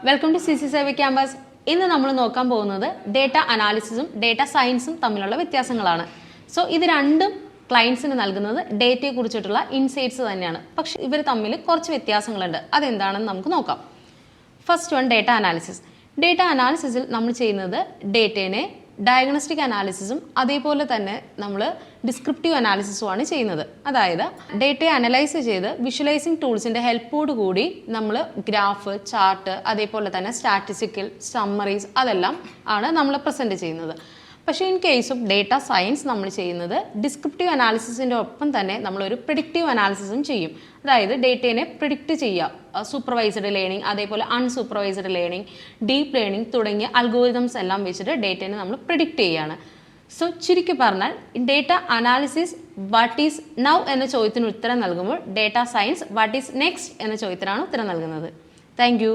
Welcome to CC7 campus. ഇന്ന് നമ്മൾ നോക്കാൻ പോകുന്നത് ഡേറ്റ അനാലിസിസും ഡേറ്റ സയൻസും തമ്മിലുള്ള വ്യത്യാസങ്ങളാണ്. സോ ഇത് രണ്ടും ക്ലയൻസിന് നൽകുന്നത് ഡേറ്റയെ കുറിച്ചിട്ടുള്ള ഇൻസൈറ്റ്സ് തന്നെയാണ്. പക്ഷെ ഇവർ തമ്മിൽ കുറച്ച് വ്യത്യാസങ്ങളുണ്ട്. അതെന്താണെന്ന് നമുക്ക് നോക്കാം. First one data analysis. Data അനാലിസിസിൽ നമ്മൾ ചെയ്യുന്നത് ഡേറ്റേനെ ഡയഗ്നോസ്റ്റിക് അനാലിസിസും അതേപോലെ തന്നെ നമ്മൾ ഡിസ്ക്രിപ്റ്റീവ് അനാലിസിസുമാണ് ചെയ്യുന്നത്. അതായത് ഡേറ്റയെ അനലൈസ് ചെയ്ത് വിഷ്വലൈസിങ് ടൂൾസിൻ്റെ ഹെൽപ്പോട് കൂടി നമ്മൾ ഗ്രാഫ്, ചാർട്ട്, അതേപോലെ തന്നെ സ്റ്റാറ്റിസ്റ്റിക്കൽ സമ്മറീസ് അതെല്ലാം ആണ് നമ്മൾ പ്രസൻറ്റ് ചെയ്യുന്നത്. പക്ഷേ in case of data science നമ്മൾ ചെയ്യുന്നത് ഡിസ്ക്രിപ്റ്റീവ് അനാലിസിസിൻ്റെ ഒപ്പം തന്നെ നമ്മളൊരു പ്രിഡിക്റ്റീവ് അനാലിസിസും ചെയ്യും. അതായത് ഡേറ്റയെ പ്രിഡിക്റ്റ് ചെയ്യുക, സൂപ്പർവൈസ്ഡ് ലേണിംഗ്, അതേപോലെ അൺസൂപ്പർവൈസ്ഡ് ലേണിംഗ്, ഡീപ്പ് ലേണിംഗ് തുടങ്ങിയ അൽഗോരിതംസ് എല്ലാം വെച്ചിട്ട് ഡേറ്റയെ നമ്മൾ പ്രിഡിക്റ്റ് ചെയ്യുകയാണ്. സോ ചുരുക്കി പറഞ്ഞാൽ data analysis what is now എന്ന ചോദ്യത്തിന് ഉത്തരം നൽകുമ്പോൾ data science what is next എന്ന ചോദ്യത്തിനാണ് ഉത്തരം നൽകുന്നത്. Thank you.